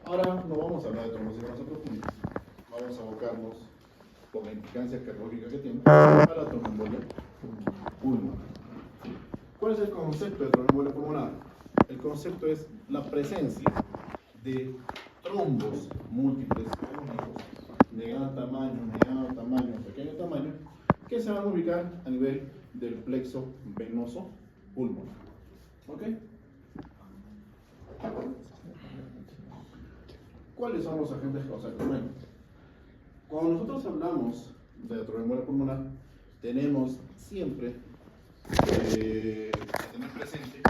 Ahora no vamos a hablar de trombosis venosa profunda, vamos a abocarnos por la implicancia cardiológica que tiene a la tromboembolia pulmonar. ¿Cuál es el concepto de tromboembolia pulmonar? El concepto es la presencia de trombos múltiples únicos de gran tamaño, mediano tamaño, pequeño tamaño, que se van a ubicar a nivel del plexo venoso pulmonar. ¿Ok? ¿Cuáles son los agentes causales? Bueno, cuando nosotros hablamos de la tromboembolia pulmonar, tenemos siempre que tener presente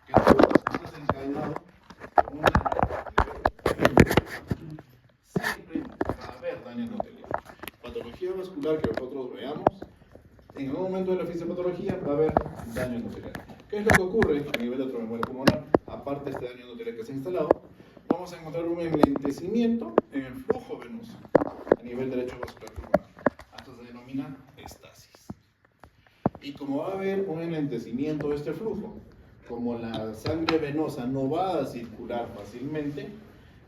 que todo está desencadenado por una siempre va a haber daño endotelial. Patología vascular que nosotros veamos, en algún momento de la fisiopatología va a haber daño endotelial. ¿Qué es lo que ocurre a nivel de tromboembolia pulmonar? Aparte de este daño endotelial que se ha instalado, vamos a encontrar un enlentecimiento en el flujo venoso a nivel derecho vascular pulmonar. Esto se denomina estasis. Y como va a haber un enlentecimiento de este flujo, como la sangre venosa no va a circular fácilmente,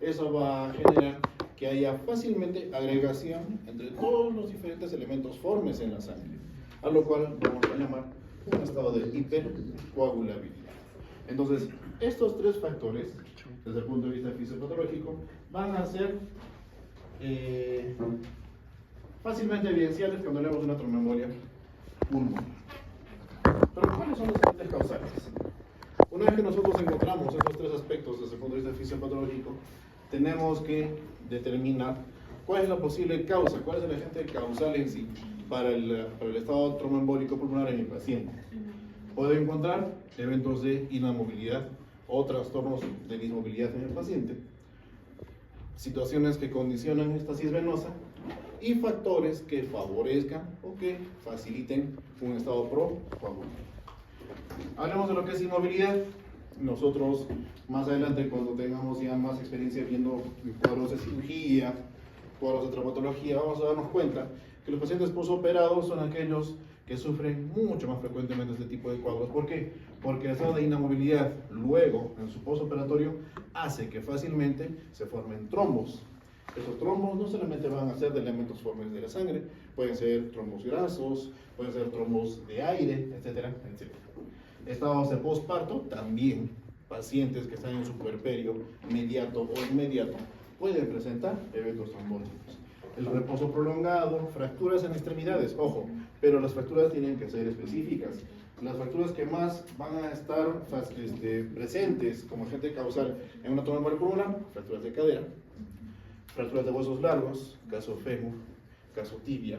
eso va a generar que haya fácilmente agregación entre todos los diferentes elementos formes en la sangre, a lo cual vamos a llamar un estado de hipercoagulabilidad. Entonces, estos tres factores, desde el punto de vista fisiopatológico, van a ser fácilmente evidenciables cuando hablamos de una tromboembolia pulmonar. Pero, ¿cuáles son los agentes causales? Una vez que nosotros encontramos estos tres aspectos desde el punto de vista fisiopatológico, tenemos que determinar cuál es la posible causa, cuál es el agente causal en sí para el estado tromboembólico pulmonar en el paciente. Puede encontrar eventos de inamovilidad o trastornos de dismovilidad en el paciente, situaciones que condicionan estasis venosa y factores que favorezcan o que faciliten un estado procoagulant. Hablemos de lo que es inmovilidad. Nosotros más adelante, cuando tengamos ya más experiencia viendo cuadros de cirugía, cuadros de traumatología, vamos a darnos cuenta que los pacientes posoperados son aquellos que sufren mucho más frecuentemente este tipo de cuadros. ¿Por qué? Porque el estado de inamovilidad luego, en su postoperatorio, hace que fácilmente se formen trombos. Esos trombos no solamente van a ser de elementos formes de la sangre, pueden ser trombos grasos, pueden ser trombos de aire, etcétera, etcétera. Estados de posparto, también pacientes que están en su puerperio inmediato o inmediato pueden presentar eventos trombóticos. El reposo prolongado, fracturas en extremidades, ojo, pero las fracturas tienen que ser específicas. Las fracturas que más van a estar presentes como agente causal en una tromboembolia pulmonar, fracturas de cadera, fracturas de huesos largos, caso fémur, caso tibia,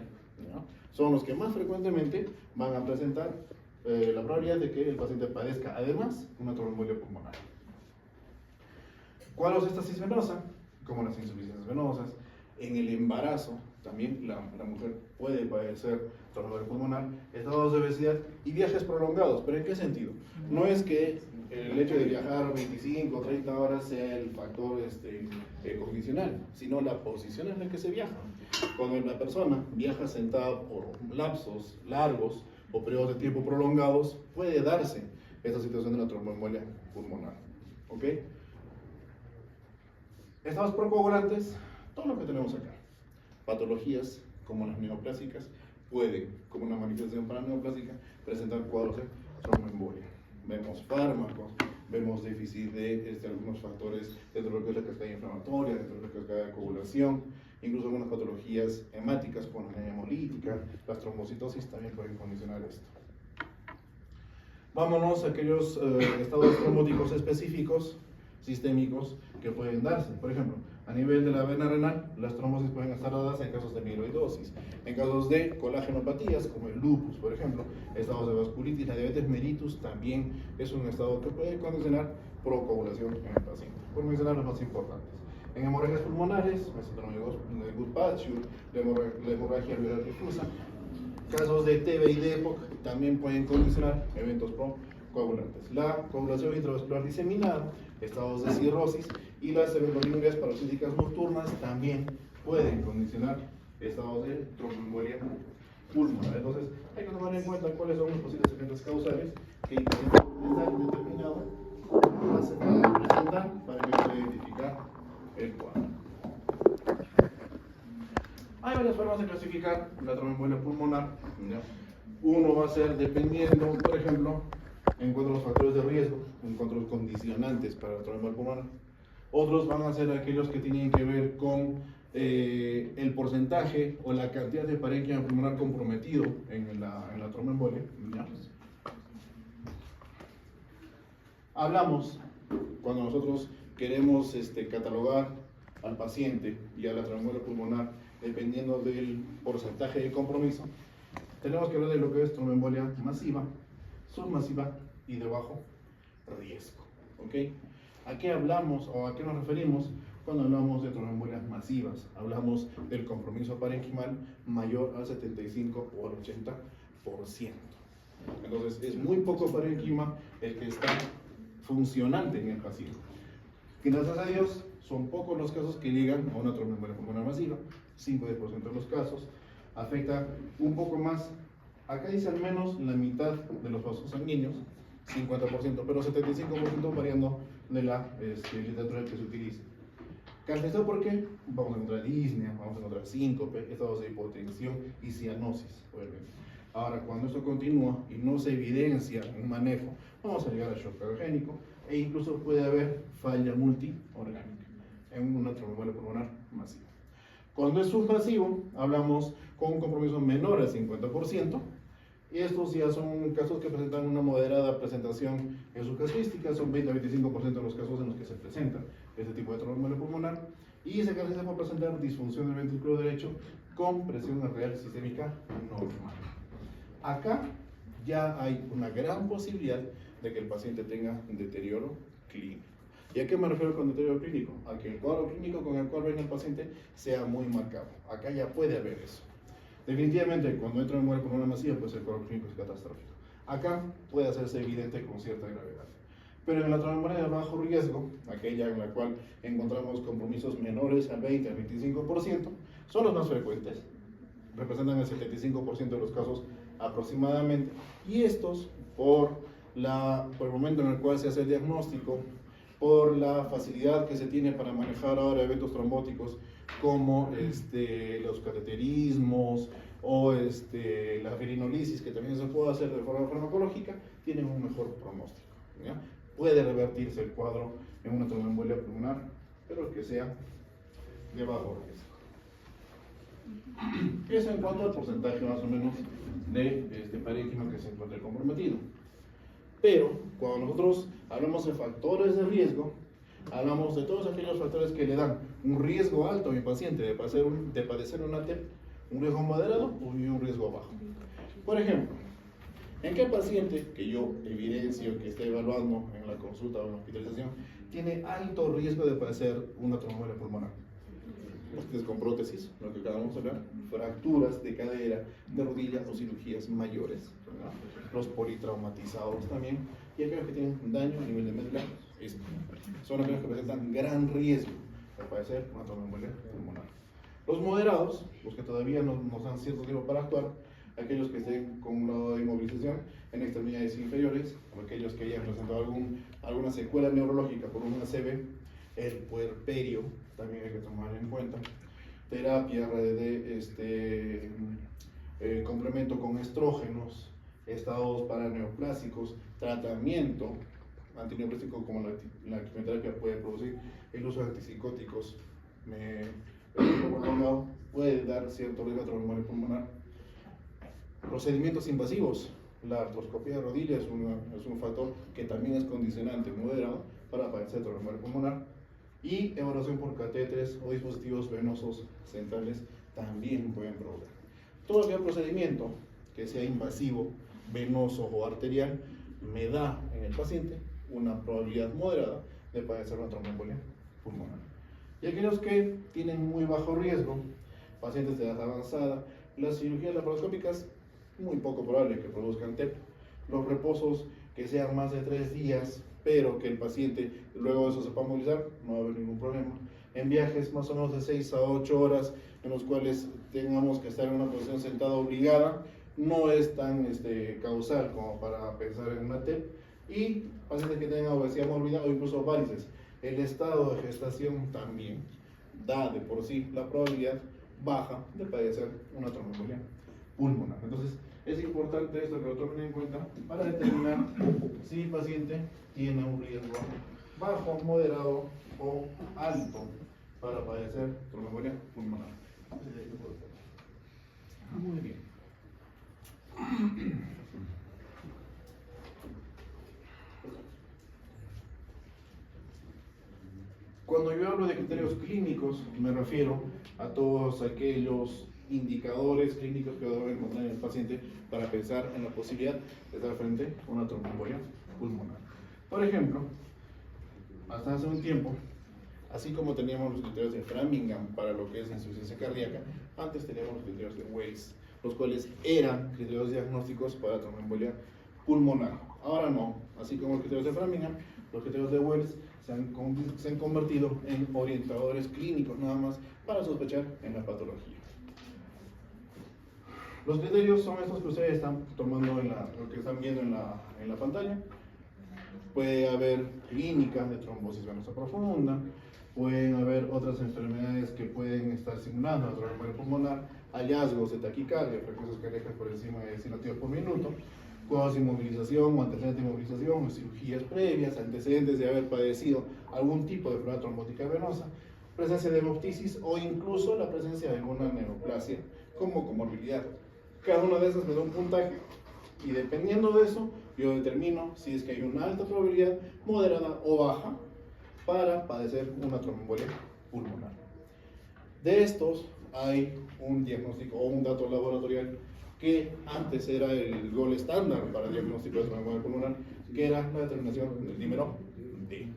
¿no? Son los que más frecuentemente van a presentar la probabilidad de que el paciente padezca además una tromboembolia pulmonar. Cuadros de estasis venosa, como las insuficiencias venosas. En el embarazo también la mujer puede padecer tromboembolia pulmonar, estados de obesidad y viajes prolongados. ¿Pero en qué sentido? No es que el hecho de viajar 25 o 30 horas sea el factor condicional, sino la posición en la que se viaja. Cuando la persona viaja sentada por lapsos largos o periodos de tiempo prolongados, puede darse esta situación de la tromboembolia pulmonar. ¿Ok? Estados procoagulantes, todo lo que tenemos acá. Patologías como las neoplásicas pueden, como una manifestación paraneoplásica, presentar cuadros de tromboembolia. Vemos fármacos, vemos déficit de algunos factores dentro de lo que es la cascada inflamatoria, dentro de la cascada de coagulación, incluso algunas patologías hemáticas como la anemia hemolítica, las trombocitosis también pueden condicionar esto. Vámonos a aquellos estados trombóticos específicos, sistémicos, que pueden darse. Por ejemplo, a nivel de la vena renal, las trombosis pueden estar dadas en casos de amiloidosis, en casos de colagenopatías, como el lupus, por ejemplo, estados de vasculitis, la diabetes mellitus también es un estado que puede condicionar procoagulación en el paciente, por mencionar los más importantes. En hemorragias pulmonares, mesoteromio Goodpasture, la hemorragia alveolar difusa, casos de TB y de EPOC también pueden condicionar eventos procoagulantes. La coagulación intravascular diseminada, estados de cirrosis y las hemoglobinuриas paroxísticas nocturnas también pueden condicionar estados de tromboembolia pulmonar. Entonces, hay que tomar en cuenta cuáles son los posibles efectos causales que el paciente está determinado a presentar para que pueda identificar el cuadro. Hay varias formas de clasificar la tromboembolia pulmonar, ¿ya? Uno va a ser dependiendo, por ejemplo, encuentro los factores de riesgo, encuentro los condicionantes para la tromboembolia pulmonar. Otros van a ser aquellos que tienen que ver con el porcentaje o la cantidad de parénquima pulmonar comprometido en la tromboembolia, ¿ya? Hablamos, cuando nosotros queremos catalogar al paciente y a la tromboembolia pulmonar, dependiendo del porcentaje de compromiso, tenemos que hablar de lo que es tromboembolia masiva, submasiva y de bajo riesgo. ¿Ok? ¿A qué hablamos o a qué nos referimos cuando hablamos de tromboembolias masivas? Hablamos del compromiso parenquimal mayor al 75 o al 80%. Entonces, es muy poco parenquima el que está funcionante en el paciente. Gracias a Dios, son pocos los casos que llegan a una tromboembolia pulmonar masiva, 5 o 10% de los casos. Afecta un poco más, acá dice al menos la mitad de los vasos sanguíneos, 50%, pero 75% variando de la literatura que se utiliza. ¿Caracterizado por qué? Vamos a encontrar disnea, vamos a encontrar síncope, estados de hipotensión y cianosis, obviamente. Ahora, cuando esto continúa y no se evidencia un manejo, vamos a llegar al shock cardiogénico e incluso puede haber falla multiorgánica en una tromboembolia pulmonar masiva. Cuando es submasivo, hablamos con un compromiso menor al 50%, y estos ya son casos que presentan una moderada presentación en su casuística, son 20 a 25% de los casos en los que se presenta este tipo de tromboembolia pulmonar, y se caracteriza por presentar disfunción del ventrículo derecho con presión arterial sistémica normal. Acá ya hay una gran posibilidad de que el paciente tenga un deterioro clínico. ¿Y a qué me refiero con deterioro clínico? A que el cuadro clínico con el cual viene el paciente sea muy marcado. Acá ya puede haber eso. Definitivamente, cuando entra en muerte por una masiva, pues el cuadro clínico es catastrófico. Acá puede hacerse evidente con cierta gravedad. Pero en la tromboembolia de bajo riesgo, aquella en la cual encontramos compromisos menores al 20 al 25%, son los más frecuentes, representan el 75% de los casos aproximadamente, y estos por el momento en el cual se hace el diagnóstico, por la facilidad que se tiene para manejar ahora eventos trombóticos como los cateterismos o la firinolisis, que también se puede hacer de forma farmacológica, tienen un mejor pronóstico, ¿ya? Puede revertirse el cuadro en una tromboembolia pulmonar, pero que sea de bajo riesgo. Eso en cuanto al porcentaje más o menos de parénquima que se encuentra comprometido. Pero cuando nosotros hablamos de factores de riesgo, hablamos de todos aquellos factores que le dan un riesgo alto a mi paciente de padecer una TEP, un riesgo moderado y un riesgo bajo. Por ejemplo, ¿en qué paciente que yo evidencio que esté evaluando en la consulta o en la hospitalización tiene alto riesgo de padecer una tromboembolia pulmonar? Ustedes con prótesis, lo que acabamos de hablar, fracturas de cadera, de rodilla o cirugías mayores, ¿verdad? Los politraumatizados también, y aquellos que tienen daño a nivel de médula, son aquellos que presentan gran riesgo de padecer una tromboembolia pulmonar. Los moderados, los que todavía nos dan cierto tiempo para actuar, aquellos que estén con un grado de inmovilización en extremidades inferiores, o aquellos que hayan presentado alguna secuela neurológica por un ACV, el puerperio también hay que tomar en cuenta, terapia de complemento con estrógenos, estados paraneoplásicos, tratamiento antineoplásico como la quimioterapia puede producir, el uso de antipsicóticos prolongado puede dar cierto riesgo de tromboembolia pulmonar. Procedimientos invasivos, la artroscopía de rodilla es un factor que también es condicionante moderado para padecer tromboembolia pulmonar, y evaluación por catéteres o dispositivos venosos centrales también pueden provocar. Todo aquel procedimiento que sea invasivo, venoso o arterial me da en el paciente una probabilidad moderada de padecer una tromboembolia pulmonar. Y aquellos que tienen muy bajo riesgo, pacientes de edad avanzada, las cirugías laparoscópicas muy poco probable que produzcan TEP. Los reposos que sean más de 3 días, pero que el paciente luego de eso se pueda movilizar, no va a haber ningún problema. En viajes más o menos de 6 a 8 horas, en los cuales tengamos que estar en una posición sentada obligada, no es tan causal como para pensar en una TEP. Y pacientes que tengan obesidad mórbida o incluso varices, El estado de gestación también da de por sí la probabilidad baja de padecer una tromboembolia pulmonar. Entonces, es importante esto que lo tomen en cuenta para determinar si el paciente tiene un riesgo bajo, moderado o alto para padecer tromboembolia pulmonar. Muy bien. Cuando yo hablo de criterios clínicos, me refiero a todos aquellos indicadores clínicos que deben encontrar en el paciente para pensar en la posibilidad de estar frente a una tromboembolia pulmonar. Por ejemplo, hasta hace un tiempo, así como teníamos los criterios de Framingham para lo que es insuficiencia cardíaca, antes teníamos los criterios de Wells, los cuales eran criterios diagnósticos para tromboembolia pulmonar. Ahora no, así como los criterios de Framingham, los criterios de Wells se han convertido en orientadores clínicos nada más para sospechar en la patología. Los criterios son estos que ustedes están tomando lo que están viendo en la pantalla. Puede haber clínicas de trombosis venosa profunda, pueden haber otras enfermedades que pueden estar simulando la tromboembolia pulmonar, hallazgos de taquicardia, frecuencias cardíacas por encima de 100 latidos por minuto, cuadros de inmovilización o antecedentes de inmovilización, cirugías previas, antecedentes de haber padecido algún tipo de enfermedad trombótica venosa, presencia de hemoptisis o incluso la presencia de alguna neoplasia como comorbilidad. Cada una de esas me da un puntaje y dependiendo de eso yo determino si es que hay una alta probabilidad, moderada o baja para padecer una tromboembolia pulmonar. De estos hay un diagnóstico o un dato laboratorial que antes era el gol estándar para el diagnóstico de tromboembolia pulmonar, que era la determinación del dímero D.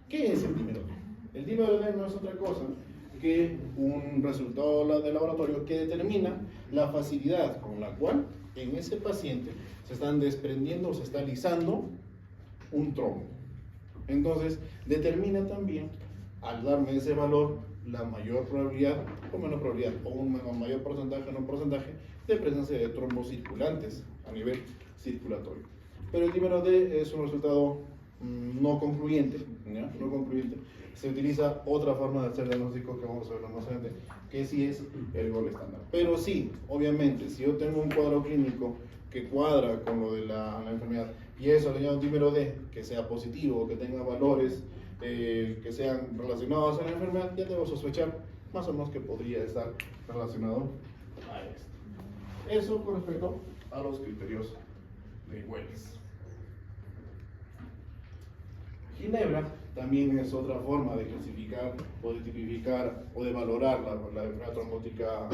¿Qué es el dímero D? El dímero D no es otra cosa que un resultado de laboratorio que determina la facilidad con la cual en ese paciente se están desprendiendo o se está lisando un trombo. Entonces, determina también, al darme ese valor, la mayor probabilidad o menor probabilidad, o un mayor porcentaje o no porcentaje de presencia de trombos circulantes a nivel circulatorio. Pero el dímero D es un resultado no concluyente, ¿ya? No concluyente. Se utiliza otra forma de hacer diagnóstico que vamos a ver más adelante, que sí es el gol estándar. Pero sí, obviamente, si yo tengo un cuadro clínico que cuadra con lo de la enfermedad y eso le llamo dímero D, que sea positivo, que tenga valores que sean relacionados a la enfermedad, ya debo sospechar más o menos que podría estar relacionado a esto. Eso con respecto a los criterios de Wells. Ginebra también es otra forma de clasificar o de tipificar o de valorar la enfermedad trombótica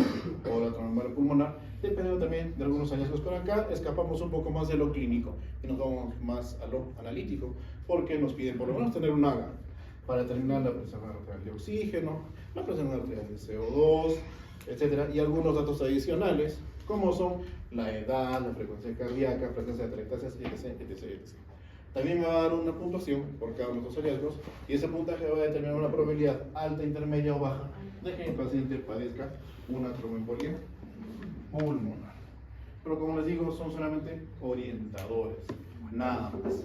o la tromboembolia pulmonar, dependiendo también de algunos hallazgos. Pero acá escapamos un poco más de lo clínico y nos vamos más a lo analítico, porque nos piden por lo menos tener un AGA para determinar la presión arterial de oxígeno, la presión arterial de CO2, etcétera, y algunos datos adicionales como son la edad, la frecuencia cardíaca, frecuencia de atelectasias, etc, etc, etc. También me va a dar una puntuación por cada uno de estos hallazgos y ese puntaje va a determinar una probabilidad alta, intermedia o baja de que el paciente padezca una tromboembolia pulmonar. Pero como les digo, son solamente orientadores, nada más.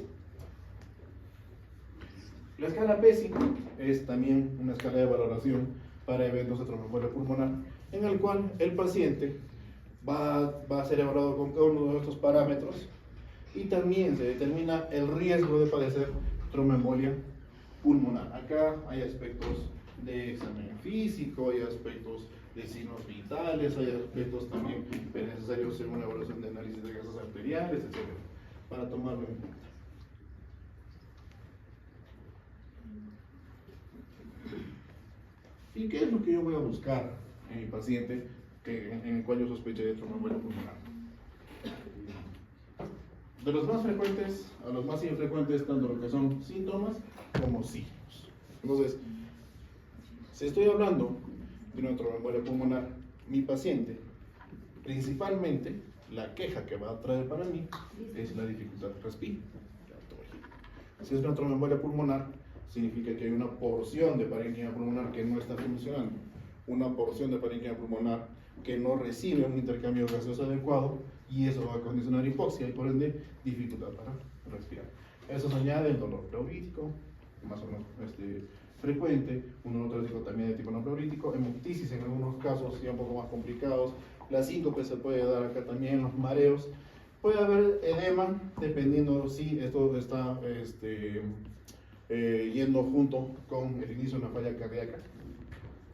La escala PESI es también una escala de valoración para eventos de tromboembolia pulmonar, en el cual el paciente va a ser evaluado con cada uno de estos parámetros y también se determina el riesgo de padecer tromboembolia pulmonar. Acá hay aspectos de examen físico, hay aspectos de signos vitales, hay aspectos también necesarios hacer una evaluación de análisis de gases arteriales, etc. para tomarlo en cuenta. ¿Y qué es lo que yo voy a buscar en mi paciente en el cual yo sospeche de tromboembolia pulmonar? De los más frecuentes a los más infrecuentes, tanto lo que son síntomas como signos. Entonces, si estoy hablando de una tromboembolia pulmonar, mi paciente, principalmente, la queja que va a traer para mí es la dificultad respiratoria. Si es una tromboembolia pulmonar, significa que hay una porción de parénquima pulmonar que no está funcionando, una porción de parénquima pulmonar que no recibe un intercambio gaseoso adecuado y eso va a condicionar hipoxia y por ende dificultad para respirar. Eso se añade el dolor pleurítico, más o menos frecuente, un dolor torácico también de tipo no pleurítico, hemoptisis en algunos casos ya un poco más complicados, la síncope se puede dar acá también, los mareos, puede haber edema dependiendo si esto está yendo junto con el inicio de una falla cardíaca,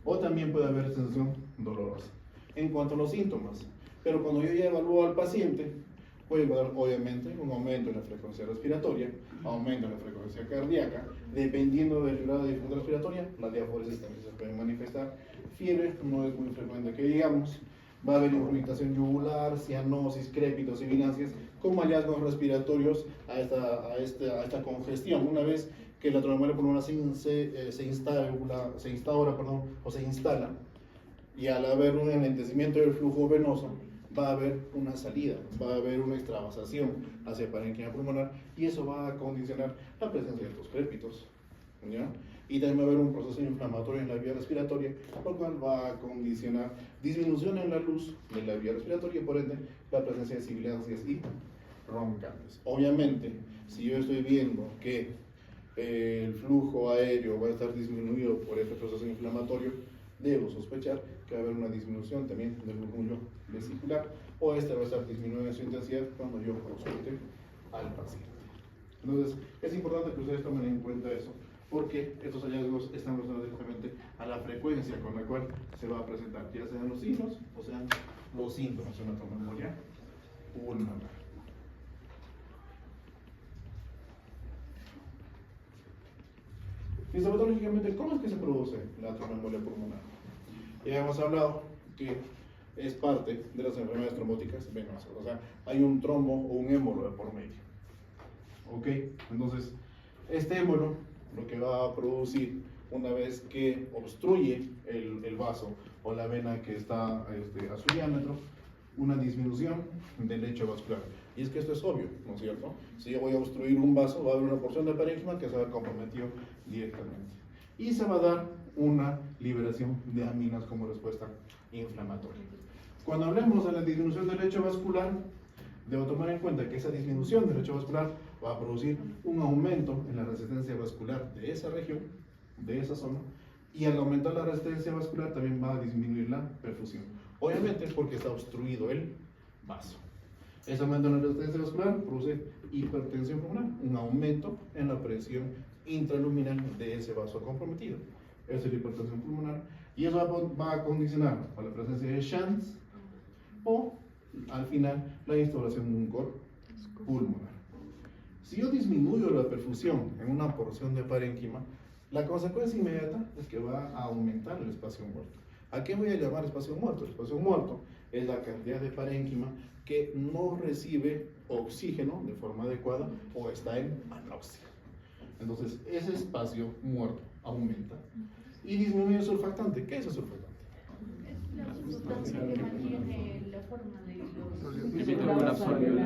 o también puede haber sensación dolorosa. En cuanto a los síntomas, pero cuando yo ya evalúo al paciente, puede encontrar obviamente un aumento en la frecuencia respiratoria, aumento en la frecuencia cardíaca, dependiendo del grado de dificultad respiratoria, las diaforesis también se pueden manifestar, fiebre no es muy frecuente que digamos, va a haber irritación yugular, cianosis, crépitos, sibilancias, como hallazgos respiratorios a esta congestión. Una vez que la tromboembolia pulmonar se instala, y al haber un enlentecimiento del flujo venoso, va a haber una salida, va a haber una extravasación hacia el parénquima pulmonar, y eso va a condicionar la presencia de estos crépitos, ¿ya? Y también va a haber un proceso inflamatorio en la vía respiratoria, lo cual va a condicionar disminución en la luz de la vía respiratoria y por ende la presencia de sibilancias y roncantes. Obviamente, si yo estoy viendo que el flujo aéreo va a estar disminuido por este proceso inflamatorio, debo sospechar que va a haber una disminución también del murmullo vesicular, o va a estar disminuyendo su intensidad cuando yo consulte al paciente. Entonces, es importante que ustedes tomen en cuenta eso, porque estos hallazgos están relacionados directamente a la frecuencia con la cual se va a presentar, ya sean los signos o sean los síntomas de una tromboembolia pulmonar. Fisiopatológicamente, ¿cómo es que se produce la tromboembolia pulmonar? Ya hemos hablado que es parte de las enfermedades trombóticas venosas, o sea, hay un trombo o un émbolo de por medio. ¿Ok? Entonces, este émbolo lo que va a producir una vez que obstruye el vaso o la vena que está a su diámetro, una disminución del lecho vascular. Y es que esto es obvio, ¿no es cierto? Si yo voy a obstruir un vaso, va a haber una porción de parénquima que se va a comprometer directamente. Y se va a dar una liberación de aminas como respuesta inflamatoria. Cuando hablemos de la disminución del lecho vascular, debo tomar en cuenta que esa disminución del lecho vascular va a producir un aumento en la resistencia vascular de esa región, de esa zona, y al aumentar la resistencia vascular también va a disminuir la perfusión. Obviamente porque está obstruido el vaso. Ese aumento en la resistencia vascular produce hipertensión pulmonar, un aumento en la presión intraluminal de ese vaso comprometido. Esa es la hipertensión pulmonar, y eso va a condicionar a la presencia de shunts o al final la instauración de un cor pulmonar. Si yo disminuyo la perfusión en una porción de parénquima, la consecuencia inmediata es que va a aumentar el espacio muerto. ¿A qué voy a llamar espacio muerto? El espacio muerto es la cantidad de parénquima que no recibe oxígeno de forma adecuada o está en anoxia. Entonces, ese espacio muerto aumenta y disminuye el surfactante. ¿Qué es el surfactante? Es la sustancia que mantiene la forma de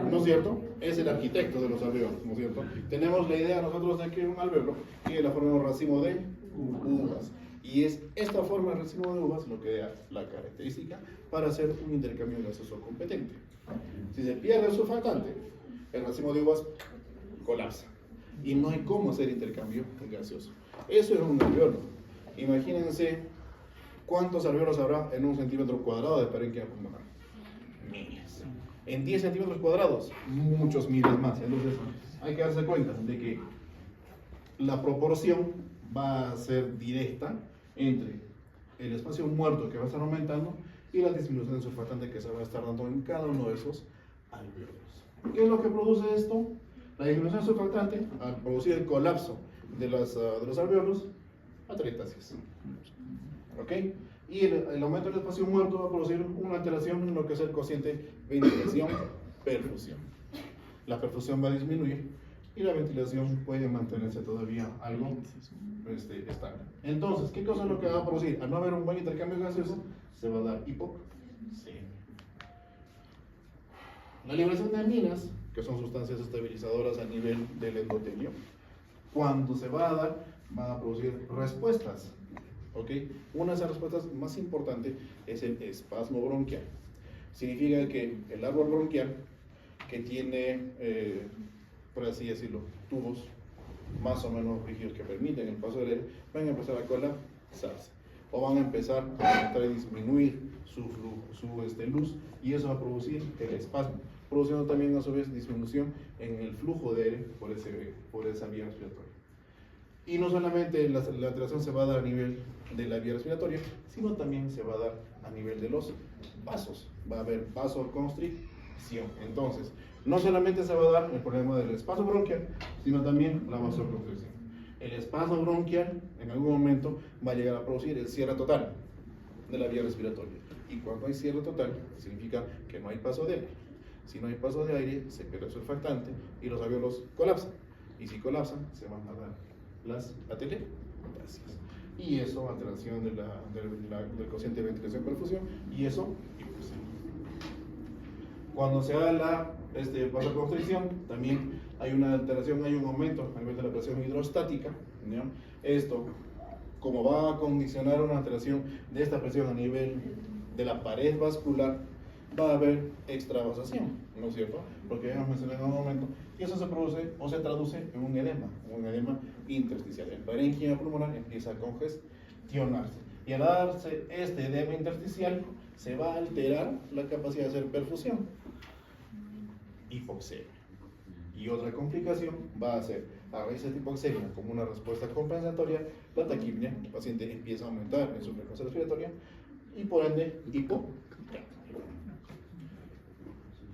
¿No es cierto? Es el arquitecto de los alveolos, ¿no es cierto? Tenemos la idea nosotros de que un alveolo tiene la forma de un racimo de uvas. Y es esta forma de racimo de uvas lo que da la característica para hacer un intercambio gaseoso competente. Si se pierde el surfactante, el racimo de uvas colapsa. Y no hay cómo hacer intercambio gaseoso. Eso es un alveolo. Imagínense cuántos alveolos habrá en un centímetro cuadrado de parénquima pulmonar. Miles. En 10 centímetros cuadrados, muchos miles más. Entonces, hay que darse cuenta de que la proporción va a ser directa entre el espacio muerto que va a estar aumentando y la disminución del surfactante que se va a estar dando en cada uno de esos alveolos. ¿Qué es lo que produce esto? La disminución del surfactante, al producir el colapso de los alveolos, ateritasis. ¿Ok? Y el aumento del espacio muerto va a producir una alteración en lo que es el cociente ventilación-perfusión. La perfusión va a disminuir y la ventilación puede mantenerse todavía algo estable. Entonces, ¿qué cosa es lo que va a producir? Al no haber un buen intercambio gaseoso, se va a dar hipoxemia. La liberación de aminas, que son sustancias estabilizadoras a nivel del endotelio, cuando se va a dar, va a producir respuestas. ¿Ok? Una de esas respuestas más importantes es el espasmo bronquial. Significa que el árbol bronquial, que tiene, por así decirlo, tubos más o menos rígidos que permiten el paso del aire, van a empezar a colapsarse o van a empezar a aumentar y disminuir su luz, y eso va a producir el espasmo, produciendo también a su vez disminución en el flujo de aire por esa vía respiratoria. Y no solamente la alteración se va a dar a nivel de la vía respiratoria, sino también se va a dar a nivel de los vasos. Va a haber vasoconstricción. Entonces, no solamente se va a dar el problema del espasmo bronquial, sino también la vasoconstricción. El espasmo bronquial en algún momento va a llegar a producir el cierre total de la vía respiratoria. Y cuando hay cierre total, significa que no hay paso de aire. Si no hay paso de aire, se pierde el surfactante y los alvéolos colapsan. Y si colapsan, se van a dar las atelectasias. Y eso, alteración del cociente de ventilación-perfusión, y eso, hipoxemia. Cuando se da la vasoconstricción, también hay una alteración, hay un aumento a nivel de la presión hidrostática, ¿ya? Esto, como va a condicionar una alteración de esta presión a nivel de la pared vascular, va a haber extravasación, ¿no es cierto? Porque ya hemos mencionado en un momento, y eso se produce o se traduce en un edema intersticial. El parénquima pulmonar empieza a congestionarse, y al darse este edema intersticial, se va a alterar la capacidad de hacer perfusión, hipoxemia. Y otra complicación va a ser, a raíz de hipoxemia, como una respuesta compensatoria, la taquipnia. El paciente empieza a aumentar en su frecuencia respiratoria y por ende hipocalemia.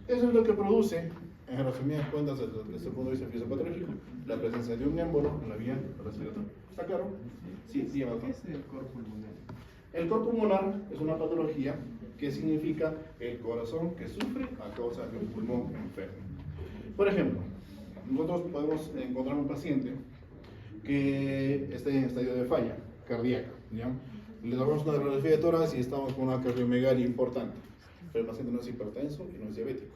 Eso es lo que produce, en resumidas cuentas, desde el punto de vista fisiopatológico, la presencia de un émbolo en la vía respiratoria. ¿Está claro? Sí, sí, ¿Qué es el cor pulmonar? El cor pulmonar es una patología que significa el corazón que sufre a causa de un pulmón enfermo. Por ejemplo, nosotros podemos encontrar un paciente que esté en estadio de falla cardíaca, ¿ya? Le damos una radiografía de tórax y estamos con una cardiomegalia importante, pero el paciente no es hipertenso y no es diabético,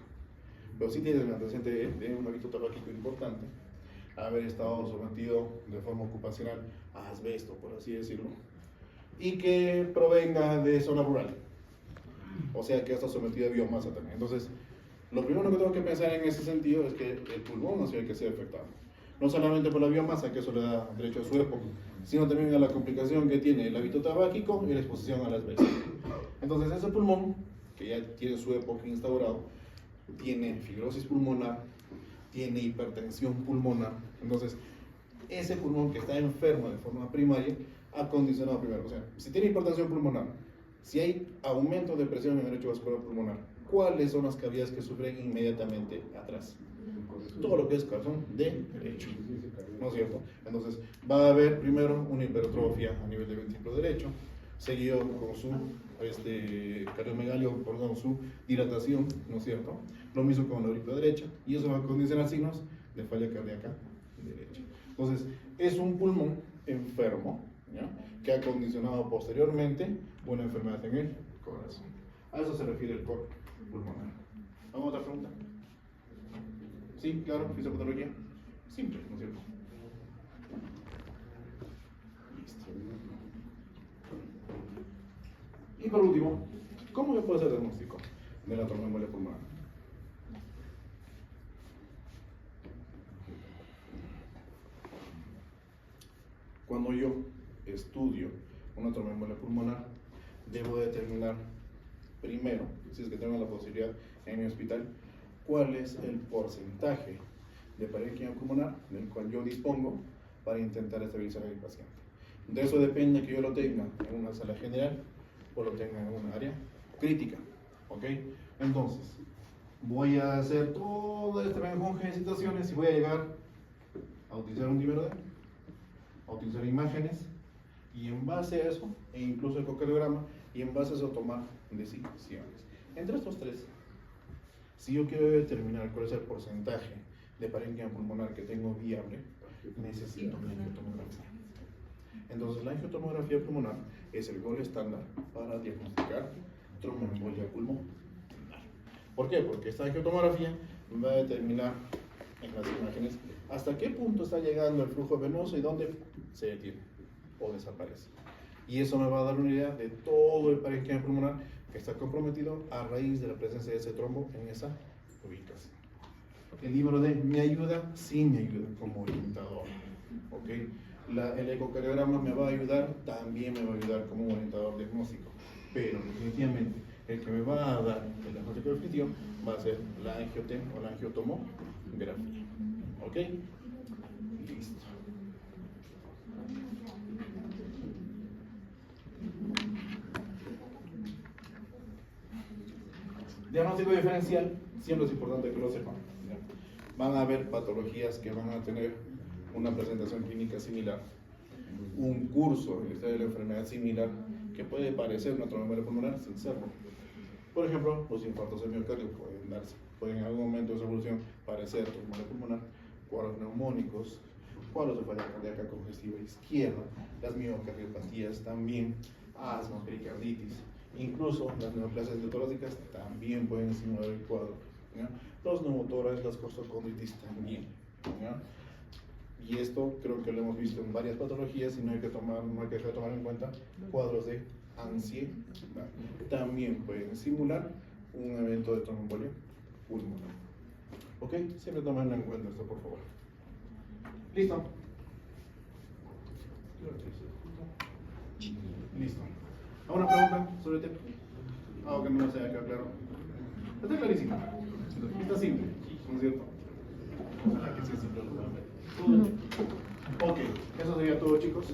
pero sí tiene el antecedente de un hábito tabáquico importante, haber estado sometido de forma ocupacional a asbesto, por así decirlo, y que provenga de zona rural, o sea que está sometido a biomasa también. Entonces, lo primero que tengo que pensar en ese sentido es que el pulmón no tiene que ser afectado, no solamente por la biomasa, que eso le da derecho a su época, sino también a la complicación que tiene el hábito tabáquico y la exposición al asbesto. Entonces, ese pulmón, que ya tiene su época instaurado, tiene fibrosis pulmonar, tiene hipertensión pulmonar. Entonces, ese pulmón que está enfermo de forma primaria ha condicionado primero, o sea, si tiene hipertensión pulmonar, si hay aumento de presión en el lecho vascular pulmonar, ¿cuáles son las cavidades que sufren inmediatamente atrás? Todo lo que es corazón derecho, ¿no es cierto? Entonces, va a haber primero una hipertrofia a nivel de ventrículo derecho, seguido con su cardiomegalia, perdón, su dilatación, ¿no es cierto? Lo mismo con la aurícula derecha, y eso va a condicionar signos de falla cardíaca derecha. Entonces, es un pulmón enfermo, ¿ya? Que ha condicionado posteriormente una enfermedad en el corazón. A eso se refiere el cor pulmonar. ¿Alguna otra pregunta? Sí, claro, fisiopatología. Simple, ¿no es cierto? Listo. Y por último, ¿cómo se puede hacer el diagnóstico de la tromboembolia pulmonar? Cuando yo estudio una tromboembolia pulmonar, debo determinar primero, si es que tengo la posibilidad en mi hospital, cuál es el porcentaje de parénquima pulmonar del cual yo dispongo para intentar estabilizar al paciente. De eso depende que yo lo tenga en una sala general o lo tenga en una área crítica, ¿ok? Entonces, voy a hacer todo este menjunje de situaciones y voy a llegar a utilizar un dímero D, a utilizar imágenes, y en base a eso, e incluso el ecocardiograma, y en base a eso tomar decisiones. Entre estos tres, si yo quiero determinar cuál es el porcentaje de parénquima pulmonar que tengo viable, necesito una angiotomografía. Entonces, la angiotomografía pulmonar es el gol estándar para diagnosticar tromboembolia pulmonar. ¿Por qué? Porque esta angiotomografía va a determinar en las imágenes hasta qué punto está llegando el flujo venoso y dónde se detiene o desaparece. Y eso me va a dar una idea de todo el parénquima pulmonar que está comprometido a raíz de la presencia de ese trombo en esa ubicación. El libro D me ayuda, sí me ayuda como orientador. ¿Ok? El ecocardiograma me va a ayudar, también me va a ayudar como un orientador diagnóstico, pero definitivamente el que me va a dar el diagnóstico definitivo va a ser la angiotem o la angiotomografía. ¿Ok? Listo. Diagnóstico diferencial, siempre es importante que lo sepan. ¿Ya? Van a haber patologías que van a tener una presentación clínica similar, un curso de la historia de la enfermedad similar, que puede parecer una tromboembolia pulmonar sin serlo. Por ejemplo, los infartos de miocardio pueden darse, pueden en algún momento de su evolución parecer tromboembolia pulmonar, cuadros neumónicos, cuadros de falla cardíaca congestiva izquierda, las miocardiopatías también, asma, pericarditis, incluso las neoplasias torácicas también pueden simular el cuadro, ¿ya? Los neumotórax, las corsocondritis también, ¿ya? Y esto creo que lo hemos visto en varias patologías y no hay que dejar de tomar en cuenta cuadros de ansiedad. También pueden simular un evento de tromboembolia pulmonar. ¿Ok? Siempre tomen en cuenta esto, por favor. ¿Listo? Listo. ¿Alguna pregunta sobre el tema? Algo que no me sea acá claro. Está clarísimo. Está simple, ¿no es cierto? Ojalá que sea simple. Ok, eso sería todo, chicos.